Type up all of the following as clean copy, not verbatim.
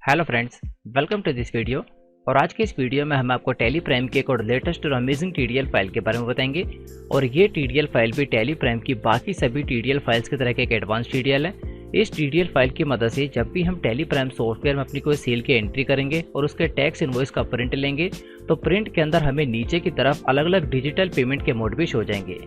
Hello friends, welcome to this video. और आज के इस वीडियो में हम आपको टैली प्राइम की एक और लेटेस्ट और अमेजिंग टीडीएल फाइल के बारे में बताएंगे। और ये टीडीएल फाइल भी टैली प्राइम की बाकी सभी टीडीएल फाइल्स की तरह का एक एडवांस टीडीएल है। इस टीडीएल फाइल की मदद से जब भी हम टैली प्राइम सॉफ्टवेयर में अपनी कोई सेल की एंट्री करेंगे और उसके टैक्स इनवॉइस का प्रिंट लेंगे तो प्रिंट के अंदर हमें नीचे की तरफ अलग अलग डिजिटल पेमेंट के मोड भी शो जाएंगे।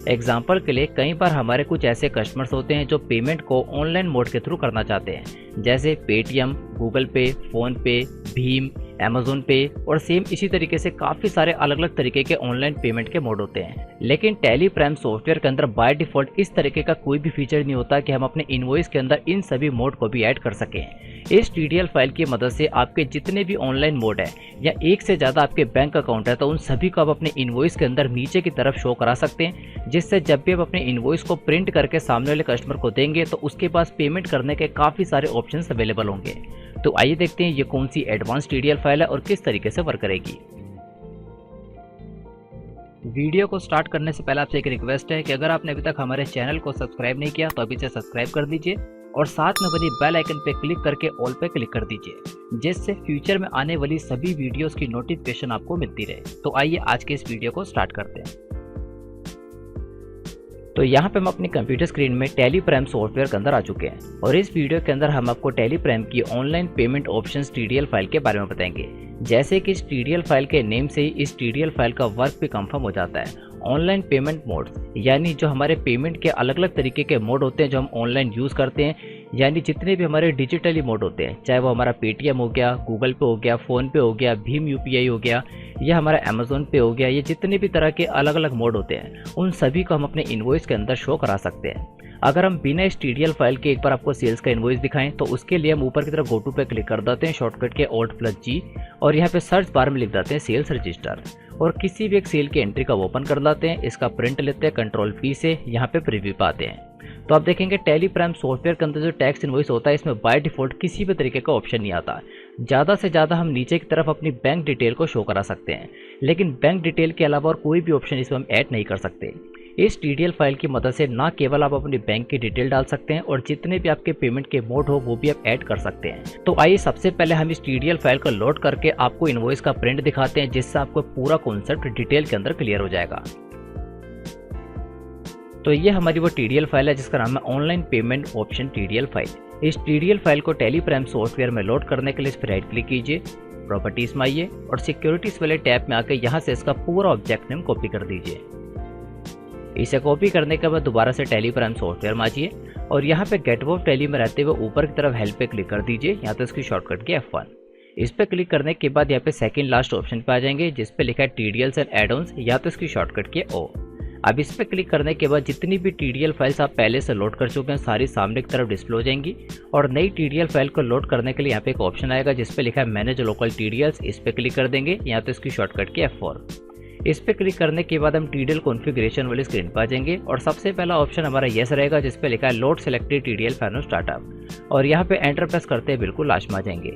एग्जाम्पल के लिए कई बार हमारे कुछ ऐसे कस्टमर्स होते हैं जो पेमेंट को ऑनलाइन मोड के थ्रू करना चाहते हैं, जैसे पेटीएम, गूगल पे, फोन पे, भीम, अमेजोन पे और सेम इसी तरीके से काफ़ी सारे अलग अलग तरीके के ऑनलाइन पेमेंट के मोड होते हैं। लेकिन टैली प्राइम सॉफ्टवेयर के अंदर बाय डिफ़ॉल्ट इस तरीके का कोई भी फीचर नहीं होता कि हम अपने इनवॉइस के अंदर इन सभी मोड को भी ऐड कर सकें। इस टीडीएल फाइल की मदद से आपके जितने भी ऑनलाइन मोड है या एक से ज़्यादा आपके बैंक अकाउंट है तो उन सभी को आप अपने इनवॉइस के अंदर नीचे की तरफ शो करा सकते हैं, जिससे जब भी आप अपने इनवॉइस को प्रिंट करके सामने वाले कस्टमर को देंगे तो उसके पास पेमेंट करने के काफ़ी सारे ऑप्शंस अवेलेबल होंगे। तो आइए देखते हैं ये कौन सी एडवांस टीडीएल फाइल है और किस तरीके से वर्क करेगी। वीडियो को स्टार्ट करने से पहले आपसे एक रिक्वेस्ट है कि अगर आपने अभी तक हमारे चैनल को सब्सक्राइब नहीं किया तो अभी से सब्सक्राइब कर दीजिए और साथ में बनी बेल आइकन पे क्लिक करके ऑल पे क्लिक कर दीजिए, जिससे फ्यूचर में आने वाली सभी वीडियोस की नोटिफिकेशन आपको मिलती रहे। तो आइए आज के इस वीडियो को स्टार्ट करते हैं। तो यहाँ पे हम अपनी कंप्यूटर स्क्रीन में टैली प्राइम सॉफ्टवेयर के अंदर आ चुके हैं और इस वीडियो के अंदर हम आपको टैली प्राइम की online payment options TDL file के बारे में बताएंगे। जैसे कि इस टीडीएल फाइल के नेम से ही इस टीडीएल फाइल का वर्क भी कंफर्म हो जाता है। ऑनलाइन पेमेंट मोड यानी जो हमारे पेमेंट के अलग अलग तरीके के मोड होते हैं जो हम ऑनलाइन यूज़ करते हैं, यानी जितने भी हमारे डिजिटली मोड होते हैं, चाहे वो हमारा पेटीएम हो गया, गूगल पे हो गया, फ़ोन पे हो गया, भीम यूपीआई हो गया या हमारा अमेजोन पे हो गया, ये जितने भी तरह के अलग अलग मोड होते हैं उन सभी को हम अपने इनवॉइस के अंदर शो करा सकते हैं। अगर हम बिना इस टीडीएल फाइल के एक बार आपको सेल्स का इनवॉइस दिखाएं तो उसके लिए हम ऊपर की तरफ गो टू पे क्लिक कर देते हैं शॉर्टकट के Alt+G और यहाँ पे सर्च बार में लिख देते हैं सेल्स रजिस्टर और किसी भी एक सेल की एंट्री का ओपन कर लाते हैं, इसका प्रिंट लेते हैं, Ctrl+P से यहाँ पे प्रीव्यू पाते हैं। तो आप देखेंगे टैली प्राइम सॉफ्टवेयर के अंदर जो टैक्स इनवॉइस होता है इसमें बाय डिफ़ॉल्ट किसी भी तरीके का ऑप्शन नहीं आता। ज़्यादा से ज़्यादा हम नीचे की तरफ अपनी बैंक डिटेल को शो करा सकते हैं, लेकिन बैंक डिटेल के अलावा और कोई भी ऑप्शन इसमें हम ऐड नहीं कर सकते। इस टीडीएल फाइल की मदद से ना केवल आप अपनी बैंक की डिटेल डाल सकते हैं और जितने भी आपके पेमेंट के मोड हो वो भी आप ऐड कर सकते हैं। तो आइए सबसे पहले हम इस टीडीएल फाइल को लोड करके आपको इनवॉइस का प्रिंट दिखाते हैं, जिससे आपको पूरा कॉन्सेप्ट डिटेल के अंदर क्लियर हो जाएगा। तो ये हमारी वो टीडीएल फाइल है जिसका नाम है online payment option TDL file. इस टीडीएल फाइल को टैली प्राइम सॉफ्टवेयर में लोड करने के लिए इस पर राइट क्लिक कीजिए, प्रॉपर्टीज में आइए और सिक्योरिटीज वाले टैब में आकर यहाँ से इसका पूरा ऑब्जेक्ट नेम कॉपी कर दीजिए। इसे कॉपी करने के बाद दोबारा से टैली प्राइम सॉफ्टवेयर में आइए और यहाँ पे गेट ऑफ टैली में रहते हुए ऊपर की तरफ हेल्प पे क्लिक कर दीजिए। यहाँ तो इसकी शॉर्टकट की F1। इस पे क्लिक करने के बाद यहाँ पे सेकंड लास्ट ऑप्शन पे आ जाएंगे जिस पे लिखा है टीडीएल्स एंड एड ऑन्स, या तो इसकी शॉर्टकट की O। अब इस पे क्लिक करने के बाद जितनी भी टीडीएल फाइल्स आप पहले से लोड कर चुके हैं सारी सामने की तरफ डिस्प्ले हो जाएंगी और नई टीडीएल फाइल को लोड करने के लिए यहाँ पे एक ऑप्शन आएगा जिस पे लिखा है मैनेज लोकल टीडीएल्स। इस पे क्लिक कर देंगे, यहाँ तो इसकी शॉर्टकट की F4। इस पे क्लिक करने के बाद हम टीडीएल कॉन्फ़िगरेशन वाली स्क्रीन पर आ जाएंगे और सबसे पहला ऑप्शन हमारा येस रहेगा जिस पे लिखा है load selected TDL file startup और यहाँ पे एंटर प्रेस करते हैं बिल्कुल लास्ट में आ जाएंगे।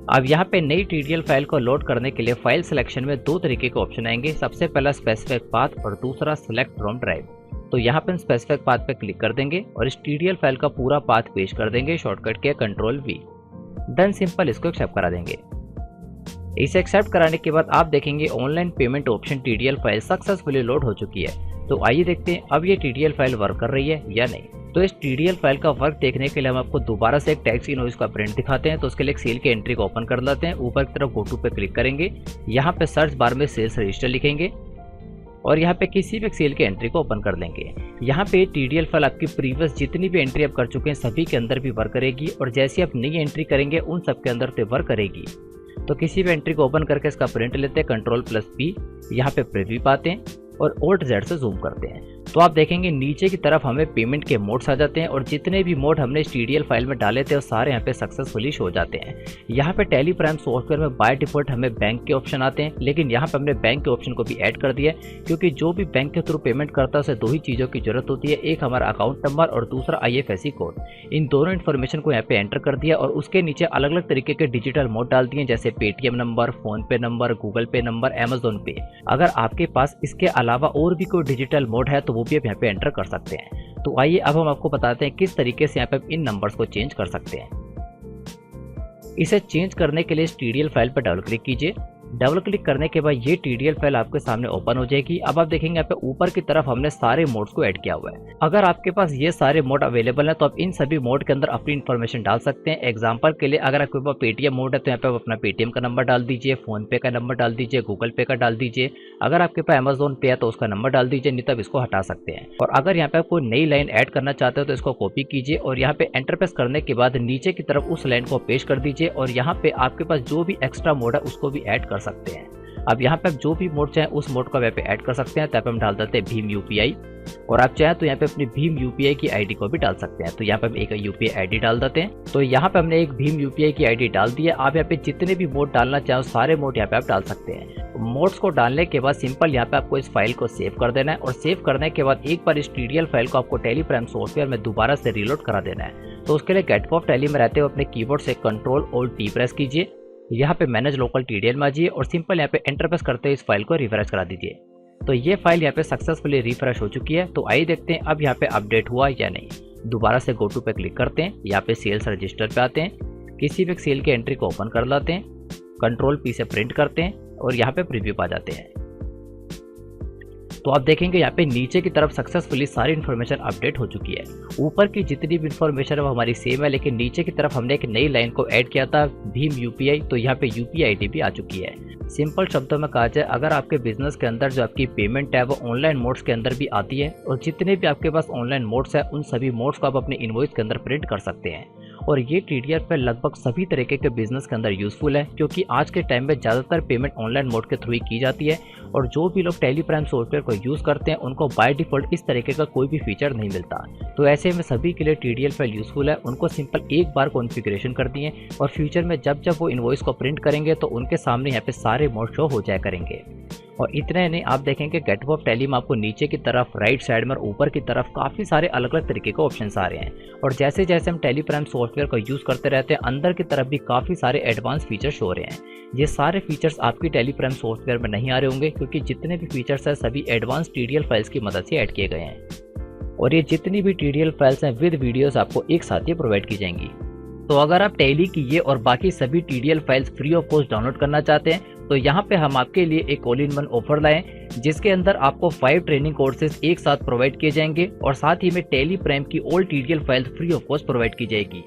अब यहाँ पे नई टीडीएल फाइल को लोड करने के लिए फाइल सिलेक्शन में दो तरीके के ऑप्शन आएंगे, सबसे पहला स्पेसिफिक पाथ और दूसरा सिलेक्ट फ्रॉम ड्राइव। तो यहाँ पे हम स्पेसिफिक पाथ पे क्लिक कर देंगे और इस टीडीएल फाइल का पूरा पाथ पेश कर देंगे शॉर्टकट के Ctrl+V। देन सिंपल इसको एक्सेप्ट करा देंगे। इसे एक्सेप्ट कराने के बाद आप देखेंगे online payment option TDL file successfully load हो चुकी है। तो आइए देखते हैं अब ये टीडीएल फाइल वर्क कर रही है या नहीं। तो इस टीडीएल फाइल का वर्क देखने के लिए हम आपको दोबारा से एक टैक्स इनवॉइस का प्रिंट दिखाते हैं। तो उसके लिए एक सेल की एंट्री को ओपन कर लेते हैं, ऊपर की तरफ गो टू पे क्लिक करेंगे, यहाँ पे सर्च बार में सेल्स रजिस्टर लिखेंगे और यहाँ पे किसी भी सेल की एंट्री को ओपन कर लेंगे। यहाँ पे टीडीएल फाइल आपकी प्रीवियस जितनी भी एंट्री आप कर चुके हैं सभी के अंदर भी वर्क करेगी और जैसे आप नई एंट्री करेंगे उन सब के अंदर तो वर्क करेगी। तो किसी भी एंट्री को ओपन करके इसका प्रिंट लेते हैं, Ctrl+P, यहाँ पे प्रीव्यू पाते हैं और Alt+Z से जूम करते हैं। तो आप देखेंगे नीचे की तरफ हमें पेमेंट के मोड्स आ जाते हैं और जितने भी मोड हमने इस टीडीएल फाइल में डाले थे वो सारे यहाँ पे सक्सेसफुली शो जाते हैं। यहाँ पे टैली प्राइम सॉफ्टवेयर में बाय डिफॉल्ट हमें बैंक के ऑप्शन आते हैं, लेकिन यहाँ पे हमने बैंक के ऑप्शन को भी ऐड कर दिया है क्योंकि जो भी बैंक के थ्रू पेमेंट करता है उसे दो ही चीज़ों की जरूरत होती है, एक हमारा अकाउंट नंबर और दूसरा IFSC कोड। इन दोनों इन्फॉर्मेशन को यहाँ पे एंटर कर दिया और उसके नीचे अलग अलग तरीके के डिजिटल मोड डाल दिए जैसे पेटीएम नंबर, फोन पे नंबर, गूगल पे नंबर, अमेजोन पे। अगर आपके पास इसके अलावा और भी कोई डिजिटल मोड है तो वो भी आप यहाँ पे एंटर कर सकते हैं। तो आइए अब हम आपको बताते हैं किस तरीके से यहाँ पे इन नंबर्स को चेंज कर सकते हैं। इसे चेंज करने के लिए इस TDL फाइल पर डबल क्लिक कीजिए। डबल क्लिक करने के बाद ये TDL फाइल आपके सामने ओपन हो जाएगी। अब आप देखेंगे यहाँ पे ऊपर की तरफ हमने सारे मोड्स को ऐड किया हुआ है। अगर आपके पास ये सारे मोड अवेलेबल है तो आप इन सभी मोड के अंदर अपनी इन्फॉर्मेशन डाल सकते हैं। एग्जांपल के लिए अगर आपके पास पेटीएम मोड है तो यहाँ पे आप अपना पेटीएम का नंबर डाल दीजिए, फोन पे का नंबर डाल दीजिए, गूगल पे का डाल दीजिए। अगर आपके पास अमेजोन पे है तो उसका नंबर डाल दीजिए, नहीं तो आप इसको हटा सकते हैं। और अगर यहाँ पे आप कोई नई लाइन ऐड करना चाहते हो तो इसको कॉपी कीजिए और यहाँ पे एंटर प्रेस करने के बाद नीचे की तरफ उस लाइन को पेस्ट कर दीजिए और यहाँ पे आपके पास जो भी एक्स्ट्रा मोड है उसको भी ऐड कर सकते हैं। अब यहाँ पे आप जो भी मोड चाहें उस मोड को यहाँ पे ऐड कर सकते हैं। तो यहाँ पे हम डाल देते हैं भीम UPI और आप चाहें तो यहाँ पे अपनी भीम UPI की आईडी को भी डाल सकते हैं। तो यहाँ पे हम एक UPI आईडी डाल देते हैं। तो यहाँ पे हमने एक भीम UPI की आईडी डाल दी है। आप यहाँ पे जितने भी मोड डालना चाहें सारे मोड यहाँ पे आप डाल सकते हैं। मोड्स को डालने के बाद सिंपल यहाँ पे आपको इस फाइल को सेव कर देना है और सेव करने के बाद एक बार इस TDL फाइल को आपको टेली प्राइम सॉफ्टवेयर में दोबारा से रीलोड करा देना है। तो उसके लिए गेट ऑफ टेली में रहते हुए अपने कीबोर्ड से Ctrl+Alt+T प्रेस कीजिए। यहाँ पे मैनेज लोकल TDL में आ जाइए और सिंपल यहाँ पे एंटर प्रेस करते हुए इस फाइल को रिफ्रेश करा दीजिए। तो ये फाइल यहाँ पे सक्सेसफुली रिफ्रेश हो चुकी है। तो आइए देखते हैं अब यहाँ पे अपडेट हुआ या नहीं। दोबारा से गो टू पे क्लिक करते हैं, यहाँ पे सेल्स रजिस्टर पे आते हैं, किसी भी सेल के एंट्री को ओपन कर लाते हैं, Ctrl+P से प्रिंट करते हैं और यहाँ पे प्रीव्यू पा जाते हैं। तो आप देखेंगे यहाँ पे नीचे की तरफ सक्सेसफुली सारी इन्फॉर्मेशन अपडेट हो चुकी है। ऊपर की जितनी भी इन्फॉर्मेशन है वो हमारी सेम है, लेकिन नीचे की तरफ हमने एक नई लाइन को ऐड किया था भीम UPI। तो यहाँ पे UPI आईडी भी आ चुकी है। सिंपल शब्दों में कहा जाए, अगर आपके बिजनेस के अंदर जो आपकी पेमेंट है वो ऑनलाइन मोड्स के अंदर भी आती है और जितने भी आपके पास ऑनलाइन मोड्स है उन सभी मोड्स को आप अपने इनवॉइस के अंदर प्रिंट कर सकते हैं। और ये TDL पे लगभग सभी तरीके के बिजनेस के अंदर यूजफुल है, क्योंकि आज के टाइम में ज़्यादातर पेमेंट ऑनलाइन मोड के थ्रू ही की जाती है और जो भी लोग टेली प्राइम सॉफ्टवेयर को यूज़ करते हैं उनको बाय डिफॉल्ट इस तरीके का कोई भी फीचर नहीं मिलता। तो ऐसे में सभी के लिए TDL फाइल यूजफुल है। उनको सिंपल एक बार कॉन्फ़िगरेशन कर दिए और फ्यूचर में जब जब वो इनवॉइस को प्रिंट करेंगे तो उनके सामने यहाँ पे सारे मोड शो हो जाया करेंगे। और इतने नहीं, आप देखेंगे गेट ऑफ टेली में आपको नीचे की तरफ राइट साइड में और ऊपर की तरफ काफ़ी सारे अलग अलग तरीके के ऑप्शंस आ रहे हैं। और जैसे जैसे हम टेली प्राइम सॉफ्टवेयर को यूज़ करते रहते हैं अंदर की तरफ भी काफ़ी सारे एडवांस फीचर्स हो रहे हैं। ये सारे फीचर्स आपकी टेली प्राइम सॉफ्टवेयर में नहीं आ रहे होंगे, क्योंकि जितने भी फीचर्स हैं सभी एडवांस TDL फाइल्स की मदद से ऐड किए गए हैं। और ये जितनी भी TDL फाइल्स हैं विद वीडियोस आपको एक साथ ही प्रोवाइड की जाएंगी। तो अगर आप टेली की ये और बाकी सभी TDL files free of cost download करना चाहते हैं तो यहाँ पे हम आपके लिए एक ऑल इन वन ऑफर लाए, जिसके अंदर आपको 5 ट्रेनिंग कोर्सेज एक साथ प्रोवाइड किए जाएंगे और साथ ही में टेली प्राइम की all TDL files free of cost provide की जाएगी।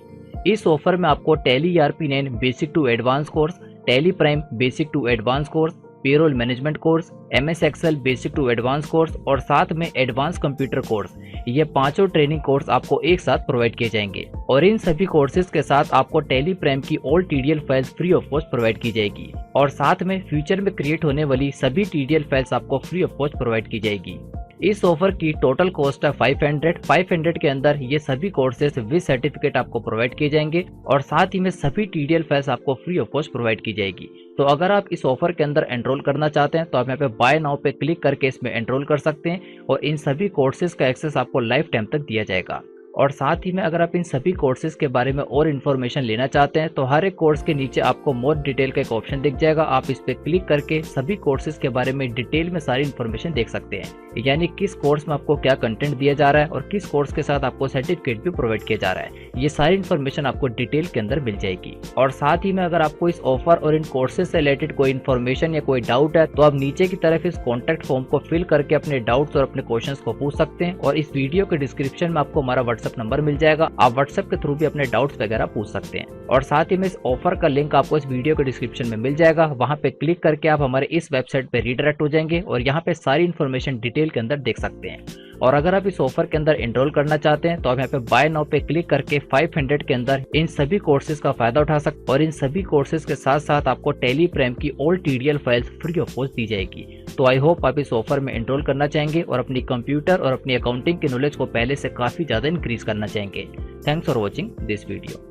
इस ऑफर में आपको tally ERP9 basic to advance course, tally prime basic to advance course, payroll management course, MS excel basic to advance course और साथ में advance computer course, ये पांचों ट्रेनिंग कोर्स आपको एक साथ प्रोवाइड किए जाएंगे। और इन सभी कोर्सेज के साथ आपको टैली प्राइम की all TDL files free of cost provide की जाएगी और साथ में फ्यूचर में क्रिएट होने वाली सभी TDL फाइल्स आपको फ्री ऑफ कॉस्ट प्रोवाइड की जाएगी। इस ऑफर की टोटल कॉस्ट है 500 के अंदर ये सभी कोर्सेज विद सर्टिफिकेट आपको प्रोवाइड किए जाएंगे और साथ ही में सभी TDL फाइल्स आपको फ्री ऑफ कॉस्ट प्रोवाइड की जाएगी। तो अगर आप इस ऑफर के अंदर एनरोल करना चाहते हैं तो आप यहाँ पे बाय नाउ पे क्लिक करके इसमें एनरोल कर सकते हैं और इन सभी कोर्सेज का एक्सेस आपको लाइफ टाइम तक दिया जाएगा। और साथ ही में अगर आप इन सभी कोर्सेज के बारे में और इन्फॉर्मेशन लेना चाहते हैं तो हर एक कोर्स के नीचे आपको मोर डिटेल का एक ऑप्शन दिख जाएगा। आप इस पे क्लिक करके सभी कोर्सेज के बारे में डिटेल में सारी इन्फॉर्मेशन देख सकते हैं, यानी किस कोर्स में आपको क्या कंटेंट दिया जा रहा है और किस कोर्स के साथ आपको सर्टिफिकेट भी प्रोवाइड किया जा रहा है। ये सारी इन्फॉर्मेशन आपको डिटेल के अंदर मिल जाएगी। और साथ ही में अगर आपको इस ऑफर और इन कोर्सेज से रिलेटेड कोई इन्फॉर्मेशन या कोई डाउट है तो आप नीचे की तरफ इस कॉन्टेक्ट फॉर्म को फिल करके अपने डाउट्स और अपने क्वेश्चन को पूछ सकते हैं। और इस वीडियो के डिस्क्रिप्शन में आपको हमारा व्हाट्सएप नंबर मिल जाएगा, आप व्हाट्सएप के थ्रू भी अपने डाउट्स वगैरह पूछ सकते हैं। और साथ ही में इस ऑफर का लिंक आपको इस वीडियो के डिस्क्रिप्शन में मिल जाएगा, वहां पे क्लिक करके आप हमारे इस वेबसाइट पे रीडायरेक्ट हो जाएंगे और यहाँ पे सारी इन्फॉर्मेशन डिटेल के अंदर देख सकते हैं। और अगर आप इस ऑफर के अंदर एनरोल करना चाहते हैं तो आप यहाँ पे बाय नाउ पे क्लिक करके 500 के अंदर इन सभी कोर्सेज का फायदा उठा सकते हैं और इन सभी कोर्सेज के साथ साथ आपको टैली प्राइम की all TDL files free of cost दी जाएगी। तो आई होप आप इस ऑफर में एनरोल करना चाहेंगे और अपनी कंप्यूटर और अपनी अकाउंटिंग की नॉलेज को पहले से काफी ज्यादा इंक्रीज करना चाहेंगे। Thanks for watching this video.